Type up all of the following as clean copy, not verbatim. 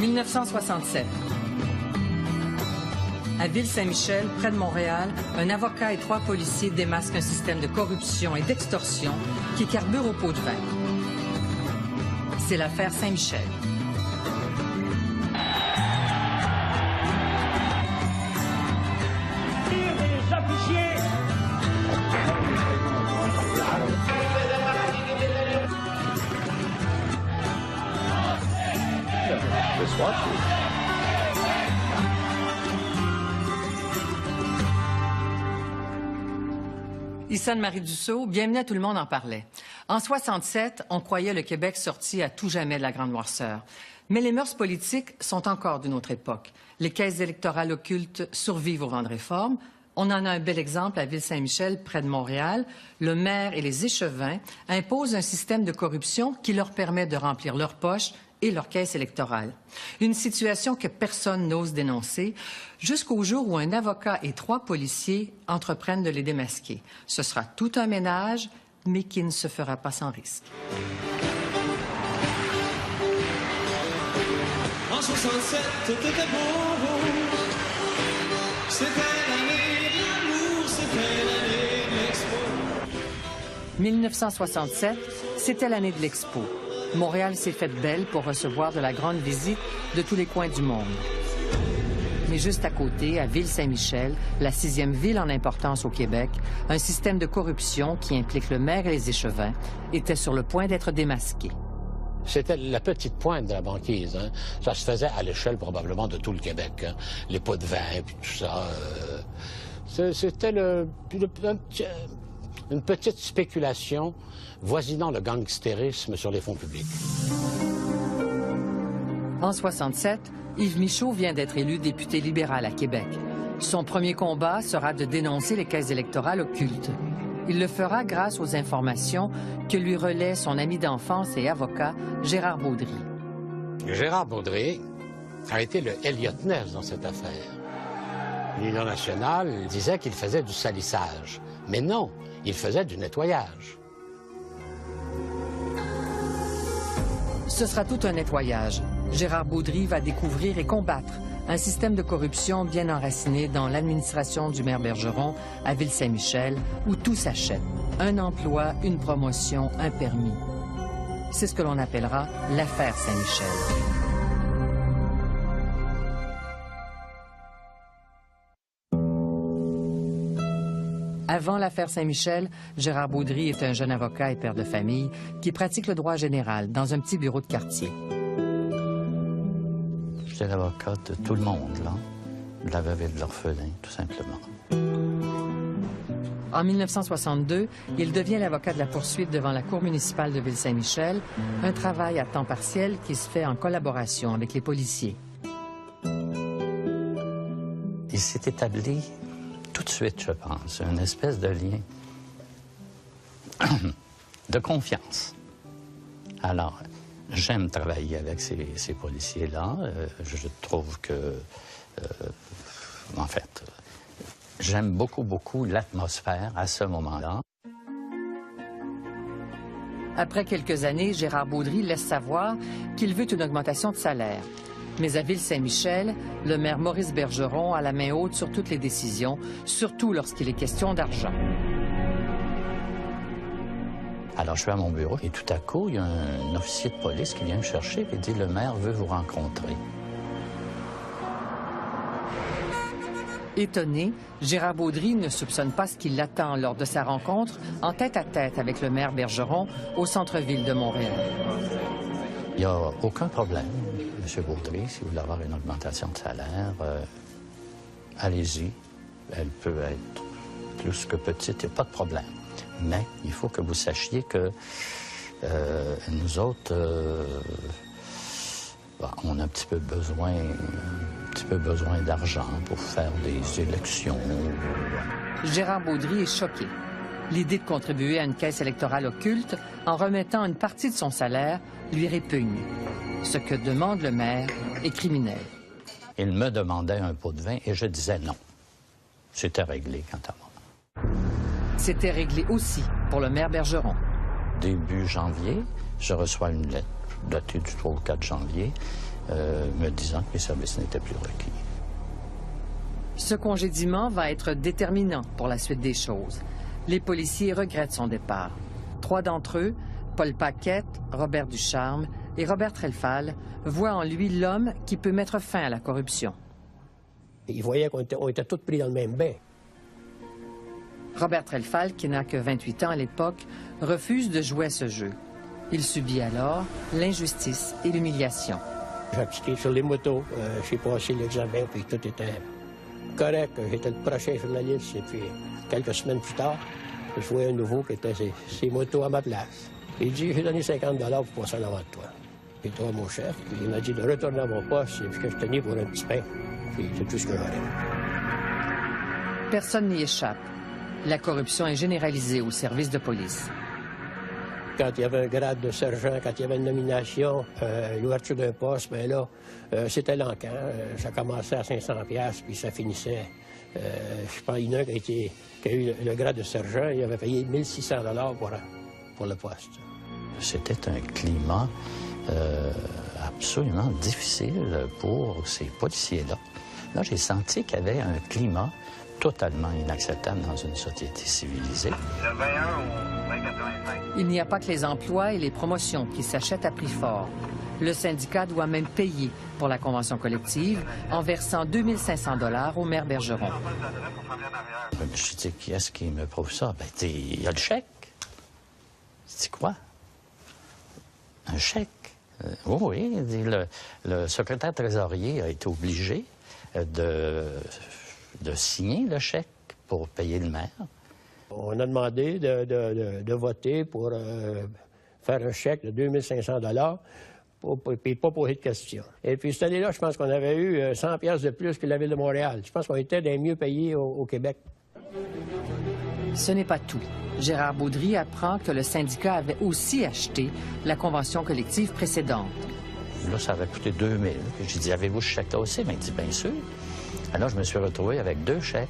1967. À Ville-Saint-Michel, près de Montréal, un avocat et 3 policiers démasquent un système de corruption et d'extorsion qui carbure au pot de vin. C'est l'affaire Saint-Michel. Ici Anne-Marie Dussault, bienvenue à Tout le monde en parlait. En 67, on croyait le Québec sorti à tout jamais de la grande noirceur. Mais les mœurs politiques sont encore d'une autre époque. Les caisses électorales occultes survivent au vent de réforme. On en a un bel exemple à Ville-Saint-Michel, près de Montréal. Le maire et les échevins imposent un système de corruption qui leur permet de remplir leurs poches et leur caisse électorale. Une situation que personne n'ose dénoncer, jusqu'au jour où un avocat et 3 policiers entreprennent de les démasquer. Ce sera tout un ménage, mais qui ne se fera pas sans risque. En 67, tout était beau. C'était l'année de l'amour, c'était l'année de l'Expo. 1967, c'était l'année de l'Expo. Montréal s'est faite belle pour recevoir de la grande visite de tous les coins du monde. Mais juste à côté, à Ville-Saint-Michel, la 6e ville en importance au Québec, un système de corruption qui implique le maire et les échevins était sur le point d'être démasqué. C'était la petite pointe de la banquise. Hein. Ça se faisait à l'échelle probablement de tout le Québec. Hein. Les pots de vin, puis tout ça. C'était une petite spéculation voisinant le gangstérisme sur les fonds publics. En 67, Yves Michaud vient d'être élu député libéral à Québec. Son premier combat sera de dénoncer les caisses électorales occultes. Il le fera grâce aux informations que lui relaie son ami d'enfance et avocat, Gérard Baudry. Gérard Baudry a été le Elliot Ness dans cette affaire. L'Union nationale disait qu'il faisait du salissage. Mais non, il faisait du nettoyage. Ce sera tout un nettoyage. Gérard Baudry va découvrir et combattre un système de corruption bien enraciné dans l'administration du maire Bergeron à Ville-Saint-Michel, où tout s'achète. Un emploi, une promotion, un permis. C'est ce que l'on appellera l'affaire Saint-Michel. Avant l'affaire Saint-Michel, Gérard Baudry est un jeune avocat et père de famille qui pratique le droit général dans un petit bureau de quartier. J'étais l'avocat de tout le monde, là, de la veuve et de l'orphelin, tout simplement. En 1962, il devient l'avocat de la poursuite devant la Cour municipale de Ville-Saint-Michel, un travail à temps partiel qui se fait en collaboration avec les policiers. Il s'est établi tout de suite, je pense, une espèce de lien de confiance. Alors, j'aime travailler avec ces policiers-là. Je trouve que, en fait, j'aime beaucoup l'atmosphère à ce moment-là. Après quelques années, Gérard Baudry laisse savoir qu'il veut une augmentation de salaire. Mais à Ville-Saint-Michel, le maire Maurice Bergeron a la main haute sur toutes les décisions, surtout lorsqu'il est question d'argent. Alors, je suis à mon bureau et tout à coup, il y a un officier de police qui vient me chercher et dit « Le maire veut vous rencontrer ». Étonné, Gérard Baudry ne soupçonne pas ce qui l'attend lors de sa rencontre en tête-à-tête avec le maire Bergeron au centre-ville de Montréal. Il n'y a aucun problème, M. Baudry, si vous voulez avoir une augmentation de salaire, allez-y. Elle peut être plus que petite, il n'y a pas de problème. Mais il faut que vous sachiez que nous autres, on a un petit peu besoin d'argent pour faire des élections. Gérard Baudry est choqué. L'idée de contribuer à une caisse électorale occulte en remettant une partie de son salaire lui répugne. Ce que demande le maire est criminel. Il me demandait un pot de vin et je disais non. C'était réglé quant à moi. C'était réglé aussi pour le maire Bergeron. Début janvier, je reçois une lettre datée du 3 ou 4 janvier me disant que mes services n'étaient plus requis. Ce congédiement va être déterminant pour la suite des choses. Les policiers regrettent son départ. 3 d'entre eux, Paul Paquette, Robert Ducharme et Robert Trelfall, voient en lui l'homme qui peut mettre fin à la corruption. Ils voyaient qu'on était tous pris dans le même bain. Robert Trelfall, qui n'a que 28 ans à l'époque, refuse de jouer à ce jeu. Il subit alors l'injustice et l'humiliation. J'ai appliqué sur les motos, j'ai passé l'examen, puis tout était correct. J'étais le prochain journaliste, et puis quelques semaines plus tard, je voyais un nouveau qui était ses motos à ma place. Il dit, j'ai donné 50 $ pour passer en avant de toi. J'ai dit, mon chef, puis il m'a dit de retourner à mon poste, et puis que je tenais pour un petit pain. Puis c'est tout ce que j'aurais. Personne n'y échappe. La corruption est généralisée au service de police. Quand il y avait un grade de sergent, quand il y avait une nomination, l'ouverture d'un poste, bien là, c'était l'encan. Ça commençait à 500$, puis ça finissait. Je pense qu'il y en a un qui a eu le grade de sergent, il avait payé 1600$ pour le poste. C'était un climat absolument difficile pour ces policiers-là. Là, j'ai senti qu'il y avait un climat totalement inacceptable dans une société civilisée. Le 21 ou 2085. Il n'y a pas que les emplois et les promotions qui s'achètent à prix fort. Le syndicat doit même payer pour la convention collective en versant 2500$ au maire Bergeron. Je me suis dit, qui est-ce qui me prouve ça? Ben, il y a le chèque. C'est quoi? Un chèque? Oui, le secrétaire trésorier a été obligé de signer le chèque pour payer le maire. On a demandé de voter pour faire un chèque de 2500$, puis pas poser de questions. Et puis cette année-là, je pense qu'on avait eu 100$ de plus que la Ville de Montréal. Je pense qu'on était des mieux payés au Québec. Ce n'est pas tout. Gérard Baudry apprend que le syndicat avait aussi acheté la convention collective précédente. Là, ça avait coûté 2000$. J'ai dit, avez-vous ce chèque-là aussi? Bien, il dit, bien sûr. Alors, je me suis retrouvé avec 2 chèques,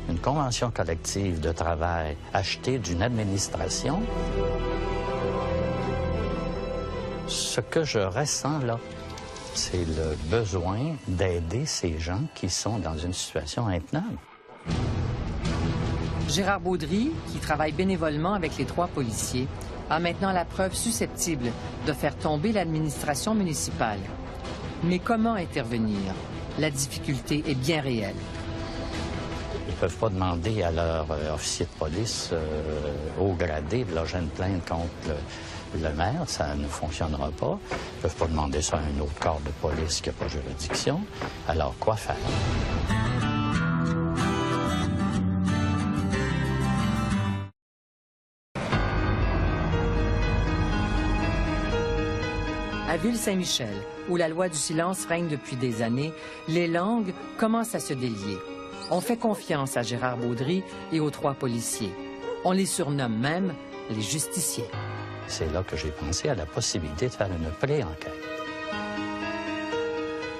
une convention collective de travail achetée d'une administration. Ce que je ressens là, c'est le besoin d'aider ces gens qui sont dans une situation intenable. Gérard Baudry, qui travaille bénévolement avec les 3 policiers, a maintenant la preuve susceptible de faire tomber l'administration municipale. Mais comment intervenir? La difficulté est bien réelle. Ils ne peuvent pas demander à leur officier de police haut gradé de loger une plainte contre le maire, ça ne fonctionnera pas. Ils ne peuvent pas demander ça à un autre corps de police qui n'a pas juridiction. Alors, quoi faire? À Ville-Saint-Michel, où la loi du silence règne depuis des années, les langues commencent à se délier. On fait confiance à Gérard Baudry et aux 3 policiers. On les surnomme même les justiciers. C'est là que j'ai pensé à la possibilité de faire une pré-enquête.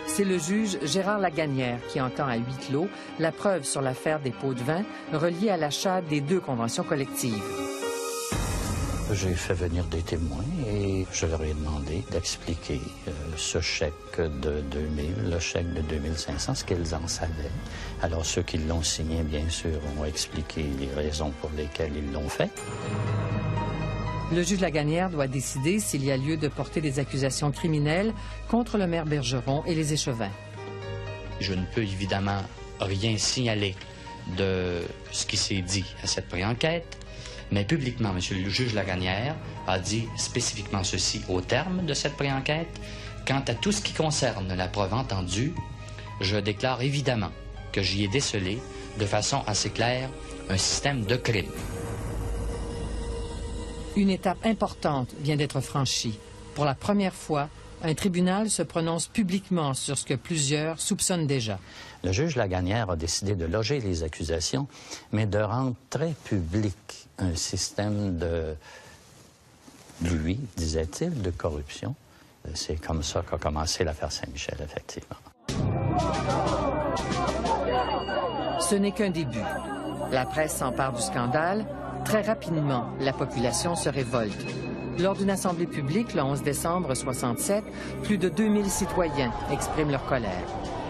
C'est le juge Gérard Laganière qui entend à huis clos la preuve sur l'affaire des pots de vin reliée à l'achat des 2 conventions collectives. J'ai fait venir des témoins et je leur ai demandé d'expliquer ce chèque de 2000, le chèque de 2500, ce qu'ils en savaient. Alors, ceux qui l'ont signé, bien sûr, ont expliqué les raisons pour lesquelles ils l'ont fait. Le juge Laganière doit décider s'il y a lieu de porter des accusations criminelles contre le maire Bergeron et les échevins. Je ne peux évidemment rien signaler de ce qui s'est dit à cette pré-enquête. Mais publiquement, M. le juge Laganière a dit spécifiquement ceci au terme de cette pré-enquête. Quant à tout ce qui concerne la preuve entendue, je déclare évidemment que j'y ai décelé, de façon assez claire, un système de crime. Une étape importante vient d'être franchie. Pour la première fois, un tribunal se prononce publiquement sur ce que plusieurs soupçonnent déjà. Le juge Laganière a décidé de loger les accusations, mais de rendre très public un système de, lui, disait-il, de corruption. C'est comme ça qu'a commencé l'affaire Saint-Michel, effectivement. Ce n'est qu'un début. La presse s'empare du scandale. Très rapidement, la population se révolte. Lors d'une assemblée publique le 11 décembre 1967, plus de 2000 citoyens expriment leur colère.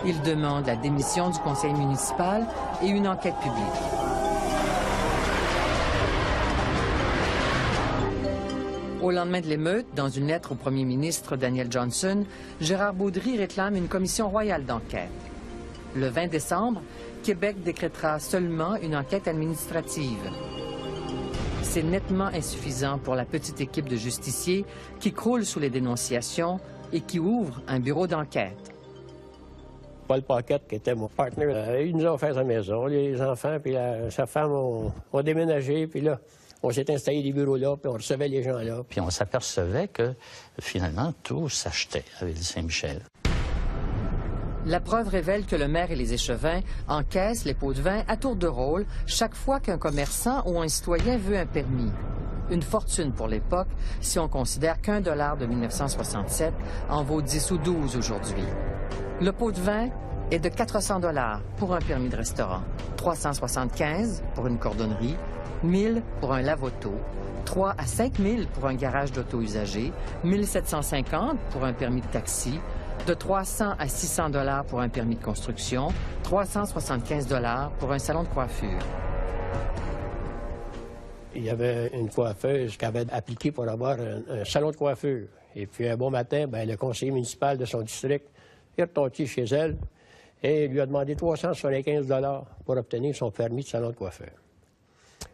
Ils demandent la démission du conseil municipal et une enquête publique. Au lendemain de l'émeute, dans une lettre au premier ministre Daniel Johnson, Gérard Beaudry réclame une commission royale d'enquête. Le 20 décembre, Québec décrétera seulement une enquête administrative. C'est nettement insuffisant pour la petite équipe de justiciers qui croule sous les dénonciations et qui ouvre un bureau d'enquête. Paul Paquette, qui était mon partenaire, il nous a offert sa maison. Les enfants puis sa femme ont déménagé, puis là, on s'est installé des bureaux là, puis on recevait les gens là. Puis on s'apercevait que, finalement, tout s'achetait à Ville-Saint-Michel. La preuve révèle que le maire et les échevins encaissent les pots de vin à tour de rôle chaque fois qu'un commerçant ou un citoyen veut un permis. Une fortune pour l'époque, si on considère qu'1 $ de 1967 en vaut 10 ou 12 aujourd'hui. Le pot de vin est de 400 $ pour un permis de restaurant, 375 pour une cordonnerie, 1000 pour un lave-auto, 3 à 5 000 pour un garage d'auto usagé, 1750 pour un permis de taxi, de 300 à 600 $ pour un permis de construction, 375 $ pour un salon de coiffure. Il y avait une coiffeuse qui avait appliqué pour avoir un salon de coiffure. Et puis un bon matin, bien, le conseiller municipal de son district est retourné chez elle et lui a demandé 375 $ pour obtenir son permis de salon de coiffeur.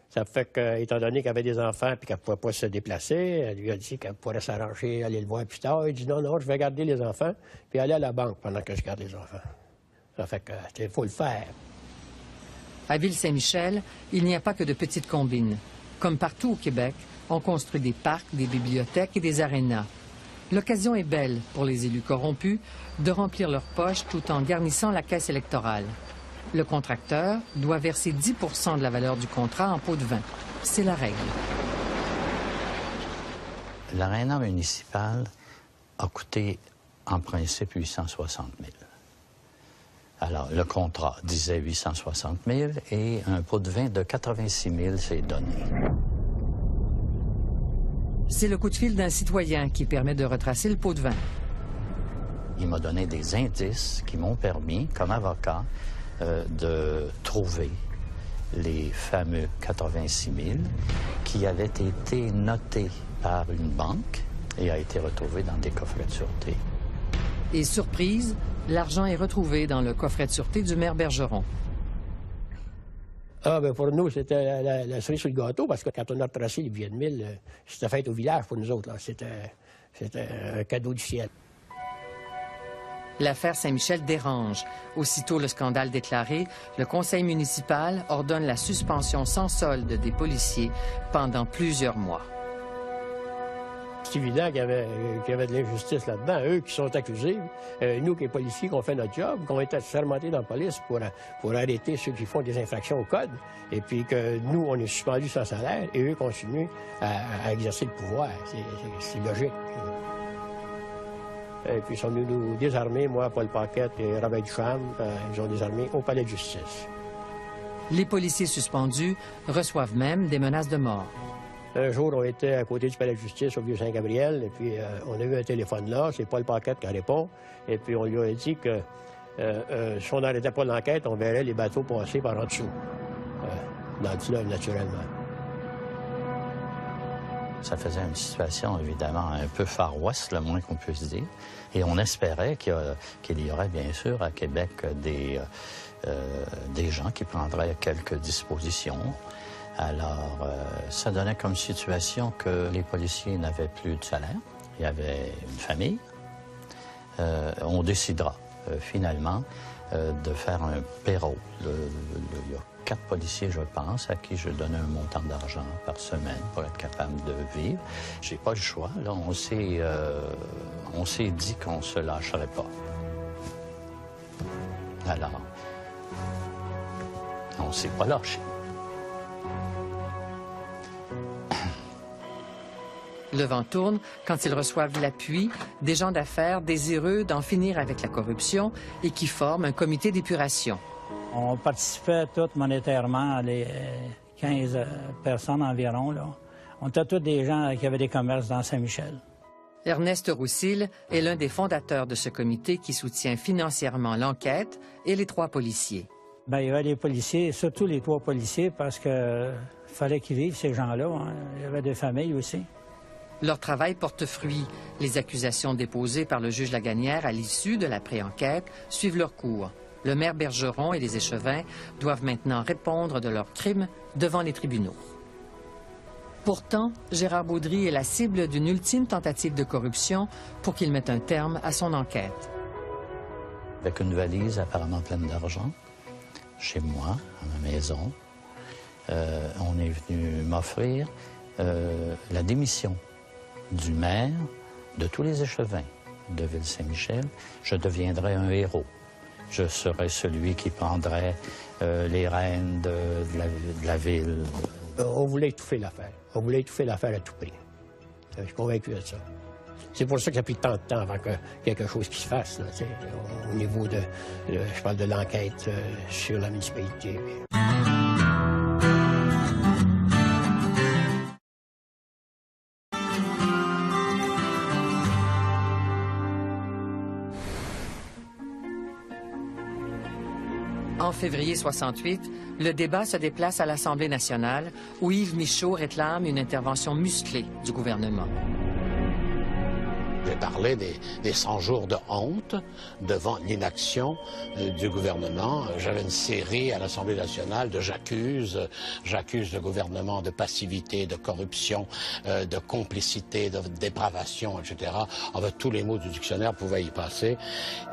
Ça fait qu'étant donné qu'elle avait des enfants et qu'elle ne pouvait pas se déplacer, elle lui a dit qu'elle pourrait s'arranger, aller le voir plus tard. Il dit non, je vais garder les enfants puis aller à la banque pendant que je garde les enfants. Ça fait qu'il faut le faire. À Ville-Saint-Michel, il n'y a pas que de petites combines. Comme partout au Québec, on construit des parcs, des bibliothèques et des arénas. L'occasion est belle pour les élus corrompus de remplir leurs poches tout en garnissant la caisse électorale. Le contracteur doit verser 10 % de la valeur du contrat en pot de vin. C'est la règle. L'aréna municipal a coûté, en principe, 860 000. Alors, le contrat disait 860 000 et un pot de vin de 86 000 s'est donné. C'est le coup de fil d'un citoyen qui permet de retracer le pot de vin. Il m'a donné des indices qui m'ont permis, comme avocat, de trouver les fameux 86 000 qui avaient été notés par une banque et a été retrouvé dans des coffrets de sûreté. Et surprise, l'argent est retrouvé dans le coffret de sûreté du maire Bergeron. Ah, bien, pour nous, c'était la cerise sur le gâteau, parce que quand on a tracé les billets de 1000, c'était fête au village pour nous autres. C'était un cadeau du ciel. L'affaire Saint-Michel dérange. Aussitôt le scandale déclaré, le conseil municipal ordonne la suspension sans solde des policiers pendant plusieurs mois. C'est évident qu'il y avait de l'injustice là-dedans. Eux qui sont accusés, nous qui les policiers qui ont fait notre job, qui ont été sermentés dans la police pour arrêter ceux qui font des infractions au code, et puis que nous, on est suspendus sans salaire, et eux continuent à exercer le pouvoir. C'est logique. Et puis ils sont venus nous désarmer, moi, Paul Paquette et Robert Duchamp, ils ont désarmé au palais de justice. Les policiers suspendus reçoivent même des menaces de mort. Un jour, on était à côté du palais de justice au Vieux-Saint-Gabriel, et puis on a eu un téléphone là, c'est Paul Paquette qui répond, et puis on lui a dit que si on n'arrêtait pas l'enquête, on verrait les bateaux passer par en dessous, dans le fleuve, naturellement. Ça faisait une situation, évidemment, un peu Far West, le moins qu'on puisse dire. Et on espérait qu'il y aurait, bien sûr, à Québec, des gens qui prendraient quelques dispositions. Alors, ça donnait comme situation que les policiers n'avaient plus de salaire. Il y avait une famille. On décidera, finalement, de faire un payroll. Il y a 4 policiers, je pense, à qui je donnais un montant d'argent par semaine pour être capable de vivre. J'ai pas le choix. Là, on s'est dit qu'on se lâcherait pas. Alors, on s'est pas lâché. Le vent tourne quand ils reçoivent l'appui des gens d'affaires désireux d'en finir avec la corruption et qui forment un comité d'épuration. On participait tous monétairement, les 15 personnes environ, là. On était tous des gens qui avaient des commerces dans Saint-Michel. Ernest Roussille est l'un des fondateurs de ce comité qui soutient financièrement l'enquête et les 3 policiers. Bien, il y avait les policiers, surtout les 3 policiers, parce que fallait qu'ils vivent, ces gens-là. Hein. Il y avait des familles aussi. Leur travail porte fruit. Les accusations déposées par le juge Lagagnière à l'issue de la pré-enquête suivent leur cours. Le maire Bergeron et les échevins doivent maintenant répondre de leurs crimes devant les tribunaux. Pourtant, Gérard Baudry est la cible d'une ultime tentative de corruption pour qu'il mette un terme à son enquête. Avec une valise apparemment pleine d'argent, chez moi, à ma maison, on est venu m'offrir la démission du maire de tous les échevins de Ville-Saint-Michel. Je deviendrais un héros. Je serais celui qui prendrait les rênes de la ville. On voulait étouffer l'affaire. On voulait étouffer l'affaire à tout prix. Je suis convaincu de ça. C'est pour ça qu'il y a pris tant de temps avant que quelque chose qui se fasse, là, au niveau de je parle de l'enquête sur la municipalité. En février 68, le débat se déplace à l'Assemblée nationale où Yves Michaud réclame une intervention musclée du gouvernement. J'ai parlé des 100 jours de honte devant l'inaction du gouvernement. J'avais une série à l'Assemblée nationale de j'accuse le gouvernement de passivité, de corruption, de complicité, de dépravation, etc. Enfin, tous les mots du dictionnaire pouvaient y passer.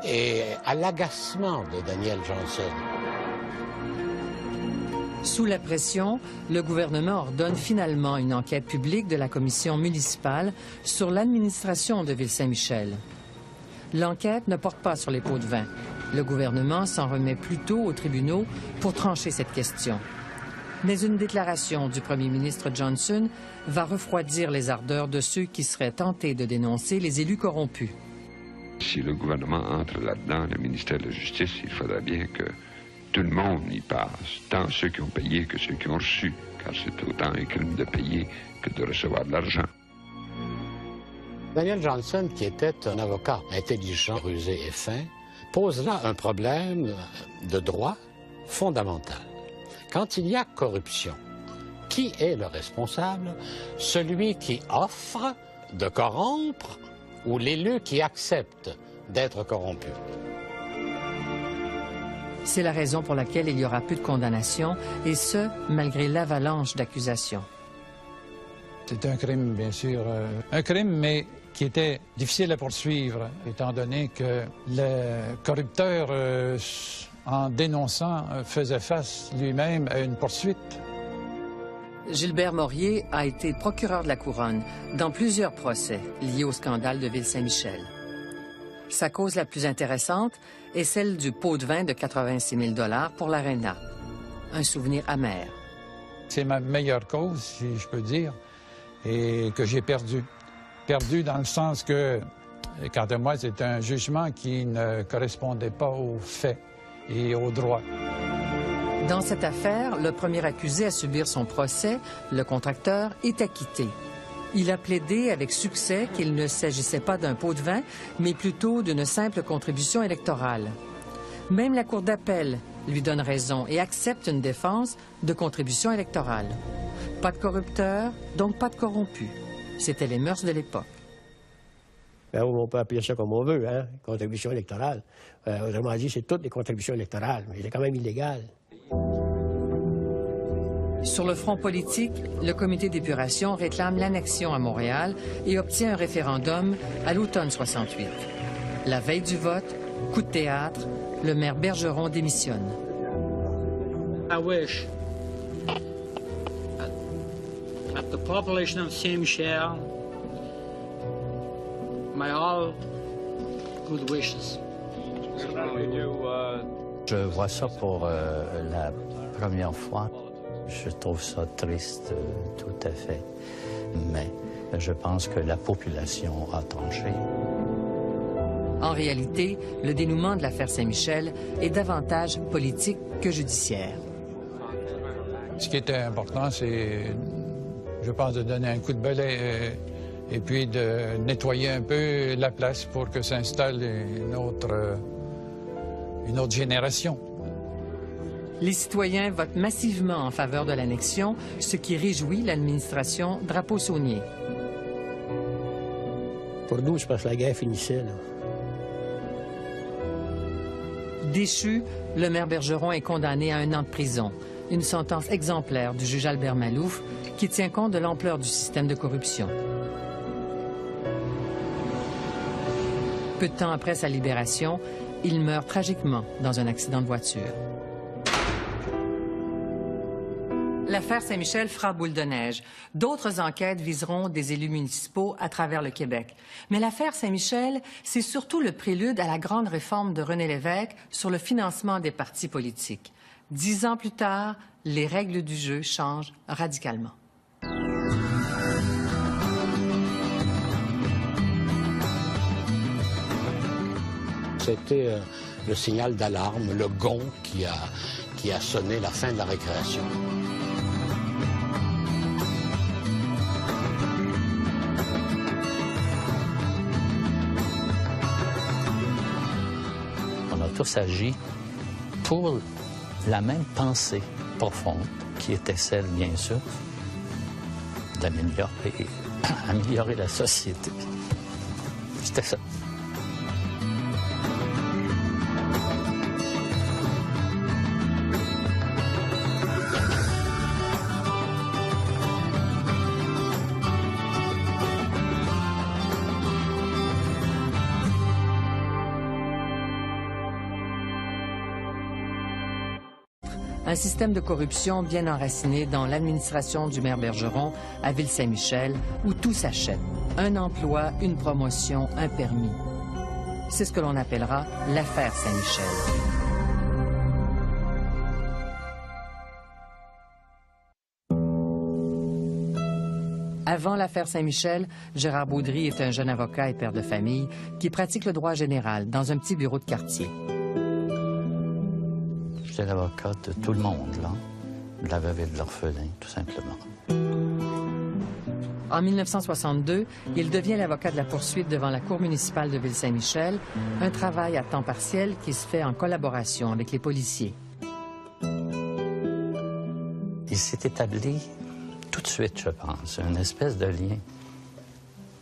Et à l'agacement de Daniel Johnson. Sous la pression, le gouvernement ordonne finalement une enquête publique de la commission municipale sur l'administration de Ville-Saint-Michel. L'enquête ne porte pas sur les pots de vin. Le gouvernement s'en remet plutôt aux tribunaux pour trancher cette question. Mais une déclaration du premier ministre Johnson va refroidir les ardeurs de ceux qui seraient tentés de dénoncer les élus corrompus. Si le gouvernement entre là-dedans, le ministère de la Justice, il faudrait bien que tout le monde y passe, tant ceux qui ont payé que ceux qui ont reçu, car c'est autant un crime de payer que de recevoir de l'argent. Daniel Johnson, qui était un avocat intelligent, rusé et fin, pose là un problème de droit fondamental. Quand il y a corruption, qui est le responsable? Celui qui offre de corrompre ou l'élu qui accepte d'être corrompu? C'est la raison pour laquelle il y aura peu de condamnations, et ce, malgré l'avalanche d'accusations. C'est un crime, bien sûr, un crime, mais qui était difficile à poursuivre, étant donné que le corrupteur, en dénonçant, faisait face lui-même à une poursuite. Gilbert Morier a été procureur de la Couronne dans plusieurs procès liés au scandale de Ville-Saint-Michel. Sa cause la plus intéressante est celle du pot de vin de 86 000 $ pour l'Arena. Un souvenir amer. C'est ma meilleure cause, si je peux dire, et que j'ai perdu. Perdu dans le sens que, quant à moi, c'est un jugement qui ne correspondait pas aux faits et aux droits. Dans cette affaire, le premier accusé à subir son procès, le contracteur, est acquitté. Il a plaidé avec succès qu'il ne s'agissait pas d'un pot de vin, mais plutôt d'une simple contribution électorale. Même la Cour d'appel lui donne raison et accepte une défense de contribution électorale. Pas de corrupteur, donc pas de corrompu. C'était les mœurs de l'époque. Ben, on peut appeler ça comme on veut, hein, contribution électorale. Autrement dit, c'est toutes les contributions électorales, mais c'est quand même illégal. Sur le front politique, le comité d'épuration réclame l'annexion à Montréal et obtient un référendum à l'automne 68. La veille du vote, coup de théâtre, le maire Bergeron démissionne. I wish that the population of Saint-Michel my all good wishes. Je vois ça pour la première fois. Je trouve ça triste, tout à fait. Mais je pense que la population a tranché. En réalité, le dénouement de l'affaire Saint-Michel est davantage politique que judiciaire. Ce qui était important, c'est Je pense de donner un coup de balai et puis de nettoyer un peu la place pour que s'installe une autre génération. Les citoyens votent massivement en faveur de l'annexion, ce qui réjouit l'administration Drapeau-Saunier. Pour nous, c'est parce que la guerre finissait, là. Déchu, le maire Bergeron est condamné à 1 an de prison. Une sentence exemplaire du juge Albert Malouf qui tient compte de l'ampleur du système de corruption. Peu de temps après sa libération, il meurt tragiquement dans un accident de voiture. L'affaire Saint-Michel fera boule de neige. D'autres enquêtes viseront des élus municipaux à travers le Québec. Mais l'affaire Saint-Michel, c'est surtout le prélude à la grande réforme de René Lévesque sur le financement des partis politiques. 10 ans plus tard, les règles du jeu changent radicalement. C'était le signal d'alarme, le gong qui a sonné la fin de la récréation. On a tous agi pour la même pensée profonde, qui était celle, bien sûr, d'améliorer la société. C'était ça. Un système de corruption bien enraciné dans l'administration du maire Bergeron à Ville-Saint-Michel, où tout s'achète. Un emploi, une promotion, un permis. C'est ce que l'on appellera l'affaire Saint-Michel. Avant l'affaire Saint-Michel, Gérard Baudry est un jeune avocat et père de famille qui pratique le droit général dans un petit bureau de quartier. J'étais l'avocat de tout le monde, là, de la veuve et de l'orphelin, tout simplement. En 1962, il devient l'avocat de la poursuite devant la Cour municipale de Ville-Saint-Michel, un travail à temps partiel qui se fait en collaboration avec les policiers. Il s'est établi tout de suite, je pense, une espèce de lien.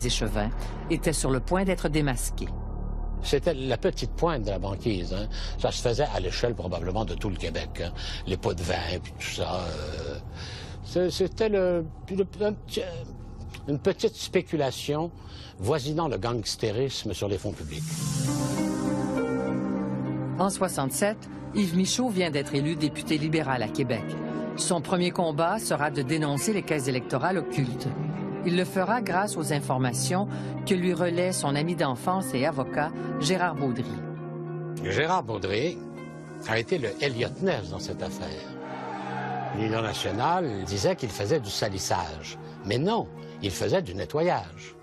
Les échevins étaient sur le point d'être démasqués. C'était la petite pointe de la banquise. Hein. Ça se faisait à l'échelle probablement de tout le Québec. Hein. Les pots de vin, puis tout ça. C'était une petite spéculation voisinant le gangstérisme sur les fonds publics. En 1967, Yves Michaud vient d'être élu député libéral à Québec. Son premier combat sera de dénoncer les caisses électorales occultes. Il le fera grâce aux informations que lui relaie son ami d'enfance et avocat, Gérard Baudry. Gérard Baudry a été le Elliott Ness dans cette affaire. L'Union nationale disait qu'il faisait du salissage. Mais non, il faisait du nettoyage.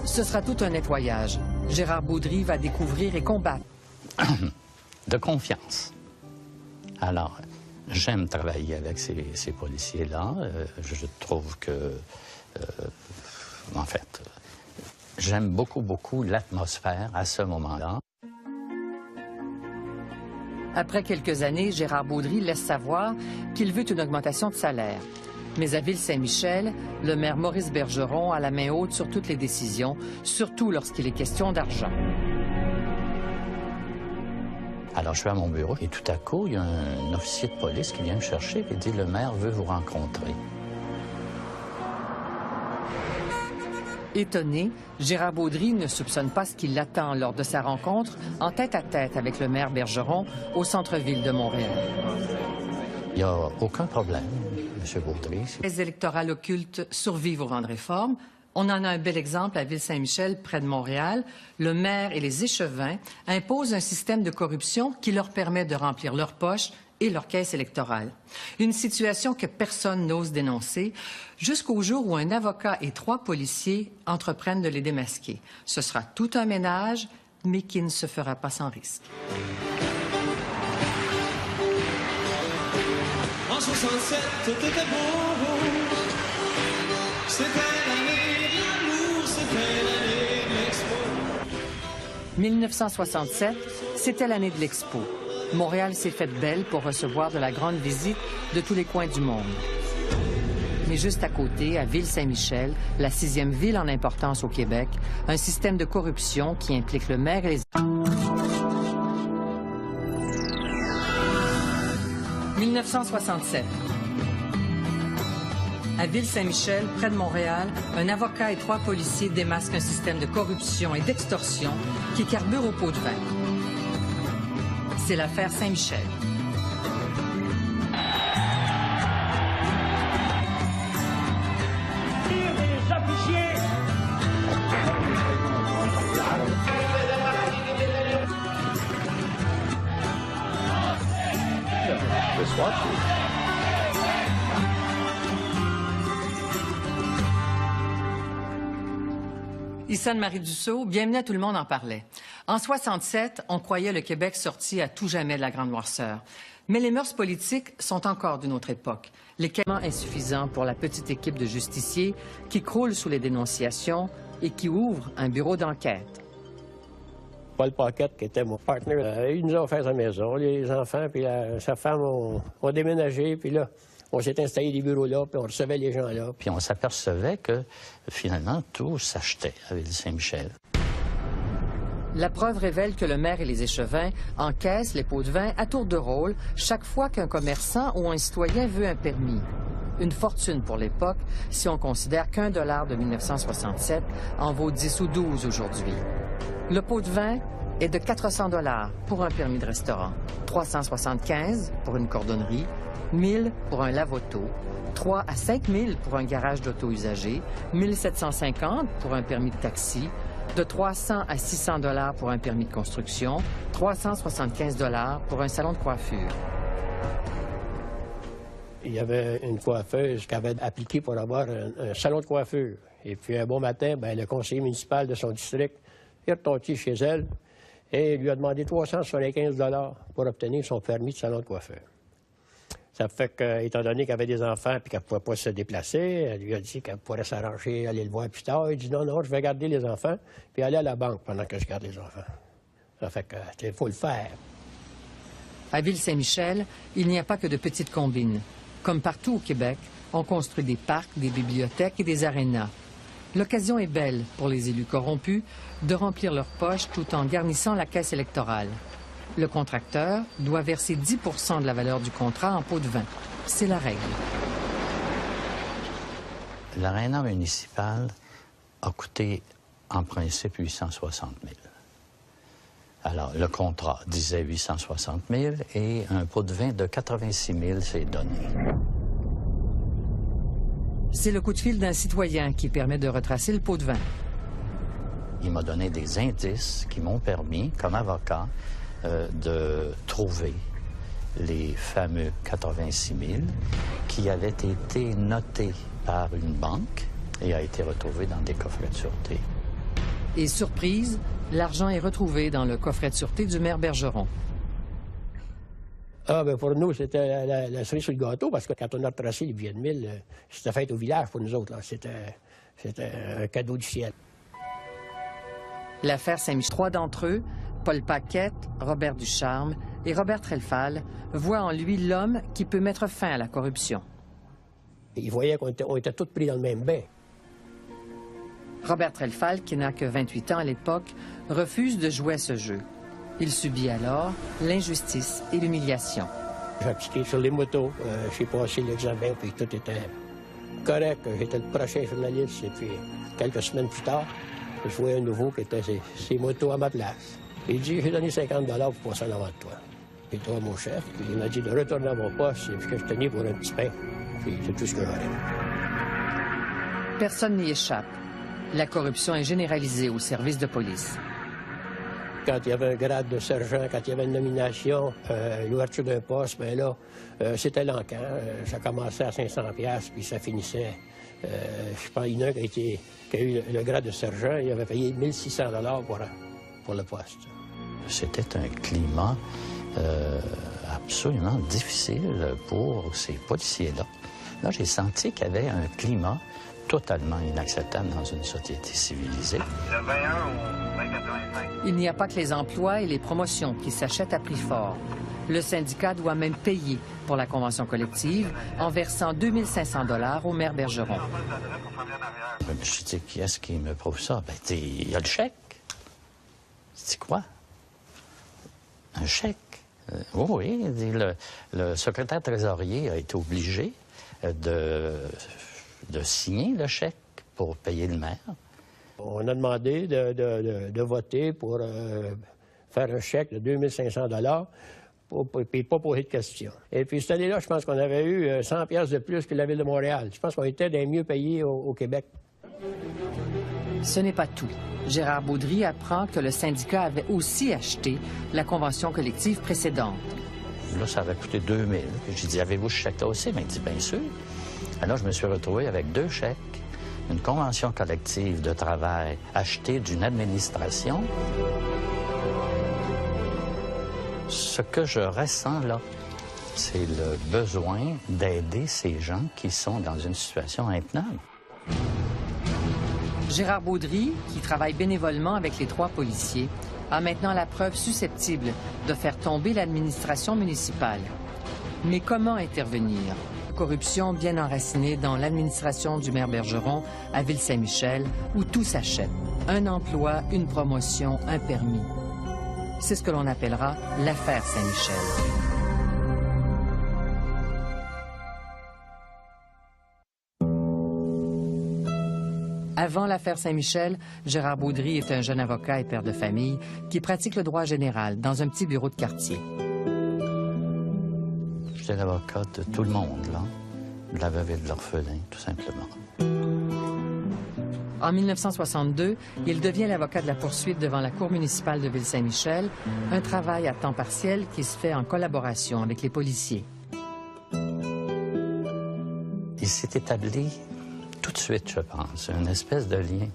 Ce sera tout un nettoyage. Gérard Baudry va découvrir et combattre. De confiance. Alors, j'aime travailler avec ces policiers-là. Je trouve que, en fait, j'aime beaucoup l'atmosphère à ce moment-là. Après quelques années, Gérard Baudry laisse savoir qu'il veut une augmentation de salaire. Mais à Ville-Saint-Michel, le maire Maurice Bergeron a la main haute sur toutes les décisions, surtout lorsqu'il est question d'argent. Alors, je suis à mon bureau et tout à coup, il y a un officier de police qui vient me chercher et dit « Le maire veut vous rencontrer ». Étonné, Gérard Baudry ne soupçonne pas ce qui l'attend lors de sa rencontre en tête-à-tête avec le maire Bergeron au centre-ville de Montréal. Il n'y a aucun problème, M. Baudry. Les électorales occultes survivent au vent de réforme. On en a un bel exemple à Ville-Saint-Michel, près de Montréal. Le maire et les échevins imposent un système de corruption qui leur permet de remplir leurs poches et leur caisse électorale. Une situation que personne n'ose dénoncer, jusqu'au jour où un avocat et 3 policiers entreprennent de les démasquer. Ce sera tout un ménage, mais qui ne se fera pas sans risque. En 67, tout était beau. C'était l'année de l'amour, c'était l'année de l'Expo. 1967, c'était l'année de l'Expo. Montréal s'est faite belle pour recevoir de la grande visite de tous les coins du monde. Mais juste à côté, à Ville-Saint-Michel, la 6e ville en importance au Québec, un système de corruption qui implique le maire et les... 1967. À Ville-Saint-Michel, près de Montréal, un avocat et 3 policiers démasquent un système de corruption et d'extorsion qui carbure au pot de vin. C'est l'affaire Saint-Michel. Ici Anne-Marie Dussault, bienvenue à Tout le monde en parlait. En 67, on croyait le Québec sorti à tout jamais de la grande noirceur. Mais les mœurs politiques sont encore d'une autre époque. Les quasiment insuffisants pour la petite équipe de justiciers qui croule sous les dénonciations et qui ouvre un bureau d'enquête. Paul Paquette, qui était mon partenaire, il nous a offert sa maison. Les enfants puis sa femme ont déménagé, puis là, on s'est installé des bureaux là, puis on recevait les gens là. Puis on s'apercevait que, finalement, tout s'achetait à Ville-Saint-Michel. La preuve révèle que le maire et les échevins encaissent les pots de vin à tour de rôle chaque fois qu'un commerçant ou un citoyen veut un permis. Une fortune pour l'époque, si on considère qu'1 $ de 1967 en vaut 10 ou 12 aujourd'hui. Le pot de vin est de 400 $ pour un permis de restaurant, 375 pour une cordonnerie, 1000 pour un lave-auto, 3 à 5 000 pour un garage d'auto usagé, 1750 pour un permis de taxi, de 300 à 600 $ pour un permis de construction, 375 $ pour un salon de coiffure. Il y avait une coiffeuse qui avait appliqué pour avoir un salon de coiffure. Et puis un bon matin, bien, le conseiller municipal de son district est reparti chez elle et lui a demandé 375 $ pour obtenir son permis de salon de coiffure. Ça fait qu'étant donné qu'elle avait des enfants et qu'elle ne pouvait pas se déplacer, elle lui a dit qu'elle pourrait s'arranger, aller le voir plus tard. Il dit non, non, je vais garder les enfants puis aller à la banque pendant que je garde les enfants. Ça fait qu'il faut le faire. À Ville-Saint-Michel, il n'y a pas que de petites combines. Comme partout au Québec, on construit des parcs, des bibliothèques et des arénas. L'occasion est belle pour les élus corrompus de remplir leurs poches tout en garnissant la caisse électorale. Le contracteur doit verser 10 % de la valeur du contrat en pot de vin. C'est la règle. L'aréna municipal a coûté, en principe, 860 000. Alors, le contrat disait 860 000 et un pot de vin de 86 000 s'est donné. C'est le coup de fil d'un citoyen qui permet de retracer le pot de vin. Il m'a donné des indices qui m'ont permis, comme avocat, de trouver les fameux 86 000 qui avaient été notés par une banque et a été retrouvé dans des coffrets de sûreté. Et surprise, l'argent est retrouvé dans le coffret de sûreté du maire Bergeron. Ah, bien, pour nous, c'était la cerise sur le gâteau, parce que quand on a retracé les billets de 1000, c'était fête au village pour nous autres. C'était un cadeau du ciel. L'affaire Saint-Michel, 3 d'entre eux, Paul Paquette, Robert Ducharme et Robert Trelfall, voient en lui l'homme qui peut mettre fin à la corruption. Ils voyaient qu'on était tous pris dans le même bain. Robert Trelfall, qui n'a que 28 ans à l'époque, refuse de jouer à ce jeu. Il subit alors l'injustice et l'humiliation. J'ai appliqué sur les motos, j'ai passé l'examen, puis tout était correct. J'étais le prochain journaliste, et puis quelques semaines plus tard, je voyais un nouveau qui était ses motos à ma place. Il dit, j'ai donné 50 $ pour passer en avant de toi. Et toi, mon chef, puis il m'a dit de retourner à mon poste, et puis que je tenais pour un petit pain. Puis c'est tout ce que j'aurais. Personne n'y échappe. La corruption est généralisée au service de police. Quand il y avait un grade de sergent, quand il y avait une nomination, l'ouverture d'un poste, bien là, c'était l'encan. Ça commençait à 500$, puis ça finissait... je pense qu'il y en a un qui a eu le grade de sergent, il avait payé 1600$ pour le poste. C'était un climat absolument difficile pour ces policiers-là. Là, j'ai senti qu'il y avait un climat totalement inacceptable dans une société civilisée. Le 21 ou 2085. Il n'y a pas que les emplois et les promotions qui s'achètent à prix fort. Le syndicat doit même payer pour la convention collective en versant 2 500 $ au maire Bergeron. Je dis, qui est-ce qui me prouve ça? Ben, il y a le chèque. C'est quoi? Un chèque? Oui, le secrétaire trésorier a été obligé de signer le chèque pour payer le maire. On a demandé de voter pour faire un chèque de 2 500 $ et pas poser de questions. Et puis cette année-là, je pense qu'on avait eu 100 piastres de plus que la Ville de Montréal. Je pense qu'on était des mieux payés au Québec. Ce n'est pas tout. Gérard Baudry apprend que le syndicat avait aussi acheté la convention collective précédente. Là, ça avait coûté 2 000. J'ai dit, avez-vous ce chèque-là aussi? Ben, il dit, bien sûr. Alors, je me suis retrouvé avec 2 chèques, une convention collective de travail achetée d'une administration. Ce que je ressens là, c'est le besoin d'aider ces gens qui sont dans une situation intenable. Gérard Baudry, qui travaille bénévolement avec les 3 policiers, a maintenant la preuve susceptible de faire tomber l'administration municipale. Mais comment intervenir? Corruption bien enracinée dans l'administration du maire Bergeron à Ville-Saint-Michel, où tout s'achète. Un emploi, une promotion, un permis. C'est ce que l'on appellera l'affaire Saint-Michel. Avant l'affaire Saint-Michel, Gérard Baudry est un jeune avocat et père de famille qui pratique le droit général dans un petit bureau de quartier. J'étais l'avocat de tout le monde, là, de la veuve et de l'orphelin, tout simplement. En 1962, il devient l'avocat de la poursuite devant la Cour municipale de Ville-Saint-Michel, un travail à temps partiel qui se fait en collaboration avec les policiers. Il s'est établi tout de suite, je pense, une espèce de lien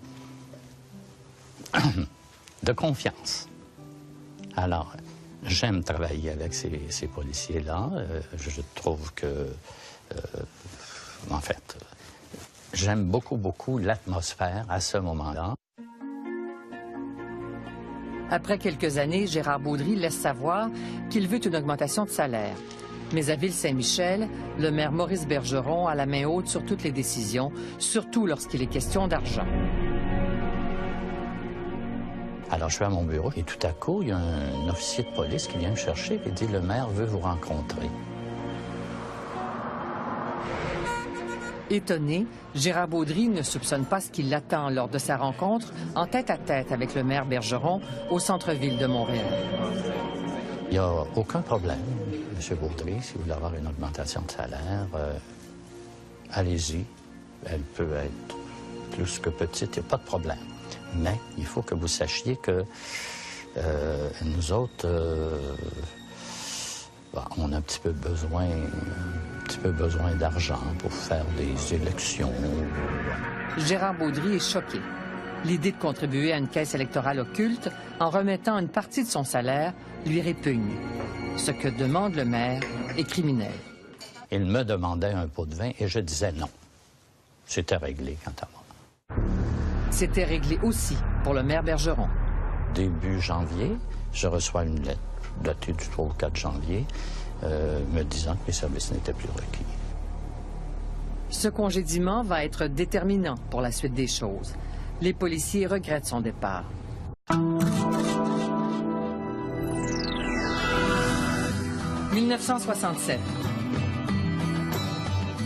de confiance. Alors, j'aime travailler avec ces policiers-là. Je trouve que, en fait, j'aime beaucoup l'atmosphère à ce moment-là. Après quelques années, Gérard Baudry laisse savoir qu'il veut une augmentation de salaire. Mais à Ville-Saint-Michel, le maire Maurice Bergeron a la main haute sur toutes les décisions, surtout lorsqu'il est question d'argent. Alors, je suis à mon bureau et tout à coup, il y a un officier de police qui vient me chercher et dit « Le maire veut vous rencontrer ». Étonné, Gérard Baudry ne soupçonne pas ce qui l'attend lors de sa rencontre en tête-à-tête avec le maire Bergeron au centre-ville de Montréal. Il n'y a aucun problème, M. Baudry, si vous voulez avoir une augmentation de salaire, allez-y. Elle peut être plus que petite, il n'y a pas de problème. Mais il faut que vous sachiez que nous autres, on a un petit peu besoin d'argent pour faire des élections. Gérard Baudry est choqué. L'idée de contribuer à une caisse électorale occulte en remettant une partie de son salaire lui répugne. Ce que demande le maire est criminel. Il me demandait un pot de vin et je disais non. C'était réglé quant à moi. C'était réglé aussi pour le maire Bergeron. Début janvier, je reçois une lettre datée du 3 ou 4 janvier me disant que mes services n'étaient plus requis. Ce congédiement va être déterminant pour la suite des choses. Les policiers regrettent son départ. « 1967.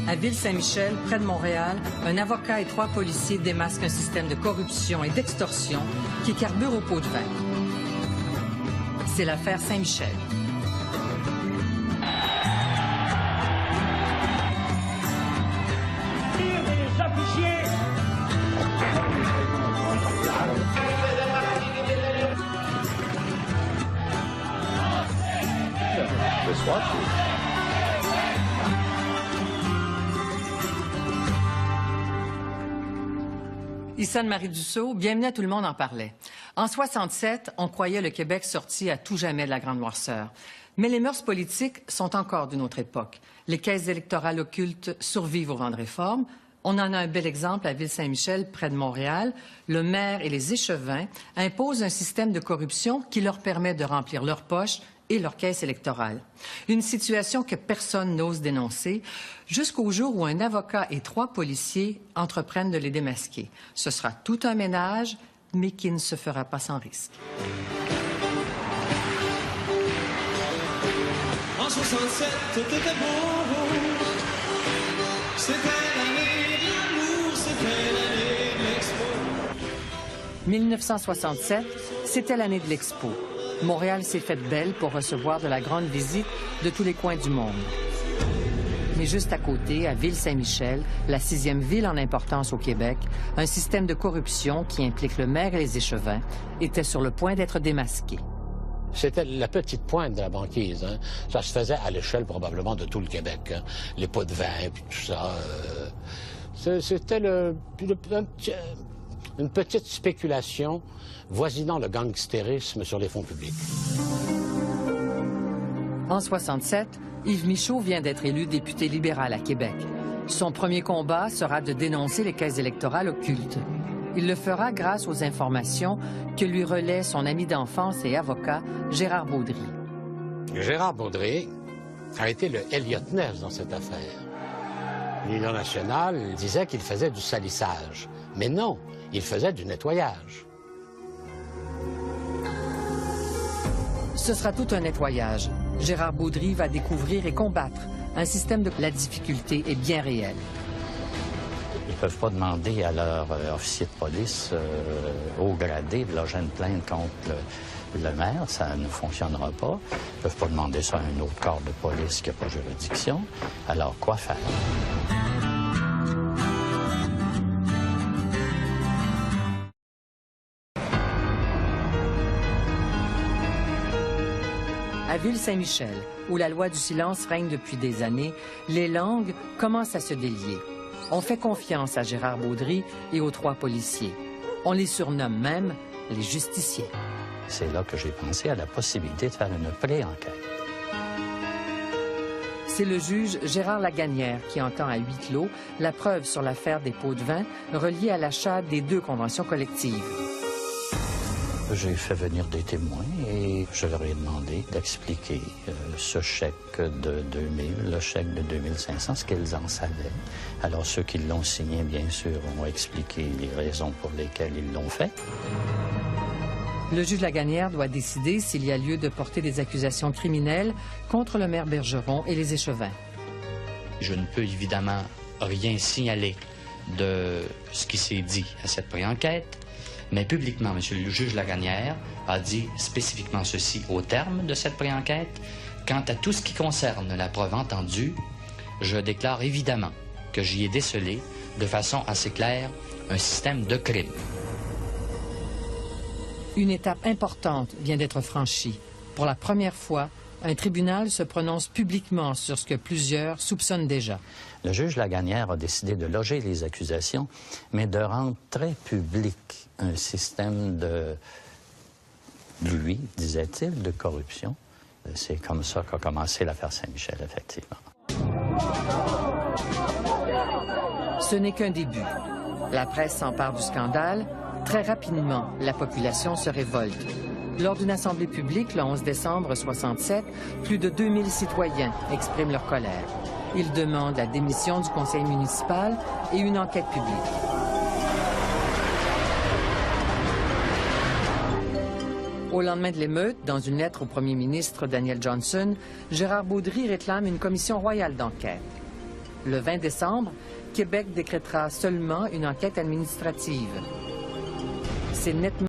À Ville-Saint-Michel, près de Montréal, un avocat et 3 policiers démasquent un système de corruption et d'extorsion qui carbure au pot de vin. C'est l'affaire Saint-Michel. Ici Anne-Marie Dussault, bienvenue à Tout le monde en parlait. En 67, on croyait le Québec sorti à tout jamais de la Grande Noirceur. Mais les mœurs politiques sont encore d'une autre époque. Les caisses électorales occultes survivent au vent de réforme. On en a un bel exemple à Ville-Saint-Michel, près de Montréal. Le maire et les échevins imposent un système de corruption qui leur permet de remplir leurs poches et leur caisse électorale. Une situation que personne n'ose dénoncer, jusqu'au jour où un avocat et 3 policiers entreprennent de les démasquer. Ce sera tout un ménage, mais qui ne se fera pas sans risque. En 67, tout était beau. C'était l'année de l'amour, c'était l'année de l'Expo. 1967, c'était l'année de l'Expo. Montréal s'est faite belle pour recevoir de la grande visite de tous les coins du monde. Mais juste à côté, à Ville-Saint-Michel, la 6e ville en importance au Québec, un système de corruption qui implique le maire et les échevins était sur le point d'être démasqué. C'était la petite pointe de la banquise. Hein. Ça se faisait à l'échelle probablement de tout le Québec. Hein. Les pots de vin, puis tout ça. C'était une petite spéculation voisinant le gangstérisme sur les fonds publics. En 67, Yves Michaud vient d'être élu député libéral à Québec. Son premier combat sera de dénoncer les caisses électorales occultes. Il le fera grâce aux informations que lui relaie son ami d'enfance et avocat, Gérard Baudry. Gérard Baudry a été le Elliot Ness dans cette affaire. L'Union nationale disait qu'il faisait du salissage. Mais non, il faisait du nettoyage. Ce sera tout un nettoyage. Gérard Baudry va découvrir et combattre un système de... La difficulté est bien réelle. Ils ne peuvent pas demander à leur officier de police haut gradé de loger une plainte contre le maire. Ça ne fonctionnera pas. Ils ne peuvent pas demander ça à un autre corps de police qui n'a pas juridiction. Alors, quoi faire? À Ville-Saint-Michel, où la loi du silence règne depuis des années, les langues commencent à se délier. On fait confiance à Gérard Baudry et aux 3 policiers. On les surnomme même les justiciers. C'est là que j'ai pensé à la possibilité de faire une pré-enquête. C'est le juge Gérard Laganière qui entend à huis clos la preuve sur l'affaire des pots de vin reliée à l'achat des 2 conventions collectives. J'ai fait venir des témoins et je leur ai demandé d'expliquer ce chèque de 2000, le chèque de 2500, ce qu'ils en savaient. Alors ceux qui l'ont signé, bien sûr, ont expliqué les raisons pour lesquelles ils l'ont fait. Le juge Laganière doit décider s'il y a lieu de porter des accusations criminelles contre le maire Bergeron et les échevins. Je ne peux évidemment rien signaler de ce qui s'est dit à cette pré-enquête. Mais publiquement, M. le juge Laganière a dit spécifiquement ceci au terme de cette pré-enquête. Quant à tout ce qui concerne la preuve entendue, je déclare évidemment que j'y ai décelé, de façon assez claire, un système de crime. Une étape importante vient d'être franchie. Pour la première fois, un tribunal se prononce publiquement sur ce que plusieurs soupçonnent déjà. Le juge Laganière a décidé de loger les accusations, mais de rendre très public un système de, lui, disait-il, de corruption. C'est comme ça qu'a commencé l'affaire Saint-Michel, effectivement. Ce n'est qu'un début. La presse s'empare du scandale. Très rapidement, la population se révolte. Lors d'une assemblée publique, le 11 décembre 1967, plus de 2000 citoyens expriment leur colère. Ils demandent la démission du conseil municipal et une enquête publique. Au lendemain de l'émeute, dans une lettre au premier ministre Daniel Johnson, Gérard Baudry réclame une commission royale d'enquête. Le 20 décembre, Québec décrétera seulement une enquête administrative. C'est nettement